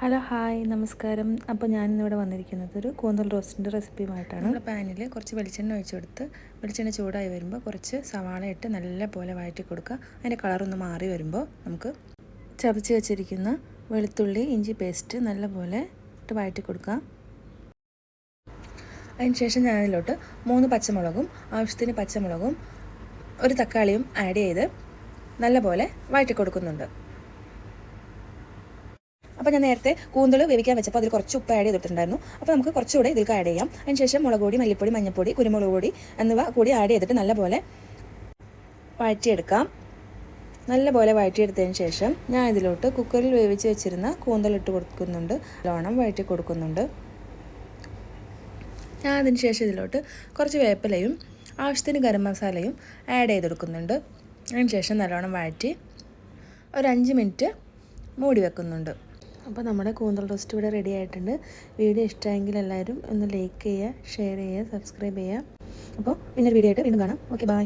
Hello hi നമസ്കാരം. അപ്പോൾ ഞാനിന്നിവിടെ വന്നിരിക്കുന്നത് ഒരു കൂന്തൽ റോസ്റ്റിൻ്റെ റെസിപ്പിയുമായിട്ടാണ്. നമ്മുടെ പാനിൽ കുറച്ച് വെളിച്ചെണ്ണ ഒഴിച്ച് കൊടുത്ത് വെളിച്ചെണ്ണ ചൂടായി വരുമ്പോൾ കുറച്ച് സവാള ഇട്ട് നല്ല പോലെ വഴറ്റി കൊടുക്കുക. അതിൻ്റെ കളറൊന്ന് മാറി വരുമ്പോൾ നമുക്ക് ചതച്ച് വെച്ചിരിക്കുന്ന വെളുത്തുള്ളി ഇഞ്ചി പേസ്റ്റ് നല്ല പോലെ ഇട്ട് വഴറ്റി കൊടുക്കുക. അതിനുശേഷം ഞാനതിലോട്ട് 3 പച്ചമുളകും ആവശ്യത്തിന് പച്ചമുളകും ഒരു തക്കാളിയും ആഡ് ചെയ്ത് നല്ല പോലെ വഴറ്റി കൊടുക്കുന്നുണ്ട്. അപ്പോൾ ഞാൻ നേരത്തെ കൂന്തൽ വേവിക്കാൻ വെച്ചപ്പോൾ അതിൽ കുറച്ച് ഉപ്പ് ആഡ് ചെയ്തിട്ടുണ്ടായിരുന്നു. അപ്പോൾ നമുക്ക് കുറച്ചുകൂടെ ഇതിലേക്ക് ആഡ് ചെയ്യാം. അതിനുശേഷം മുളക് പൊടി, മല്ലിപ്പൊടി, മഞ്ഞൾപ്പൊടി, കുരുമുളക് പൊടി എന്നിവ കൂടി ആഡ് ചെയ്തിട്ട് നല്ലപോലെ വഴറ്റിയെടുക്കാം. നല്ലപോലെ വഴറ്റിയെടുത്തതിന് ശേഷം ഞാൻ ഇതിലോട്ട് കുക്കറിൽ വേവിച്ച് വെച്ചിരുന്ന കൂന്തൽ ഇട്ട് കൊടുക്കുന്നുണ്ട്. നല്ലോണം വഴറ്റി കൊടുക്കുന്നുണ്ട്. ഞാൻ അതിന് ശേഷം ഇതിലോട്ട് കുറച്ച് വേപ്പിലയും ആവശ്യത്തിന് ഗരം മസാലയും ആഡ് ചെയ്തെടുക്കുന്നുണ്ട്. അതിന് ശേഷം നല്ലോണം വഴറ്റി ഒരു 5 മിനിറ്റ് മൂടി വെക്കുന്നുണ്ട്. അപ്പോൾ നമ്മുടെ കൂന്തൽ റോസ്റ്റ് ഇവിടെ റെഡി ആയിട്ടുണ്ട്. വീഡിയോ ഇഷ്ടമായെങ്കിൽ എല്ലാവരും ഒന്ന് ലൈക്ക് ചെയ്യുക, ഷെയർ ചെയ്യുക, സബ്സ്ക്രൈബ് ചെയ്യുക. അപ്പോൾ പിന്നെ വീഡിയോ ആയിട്ട് വീണ്ടും കാണാം. Okay, by.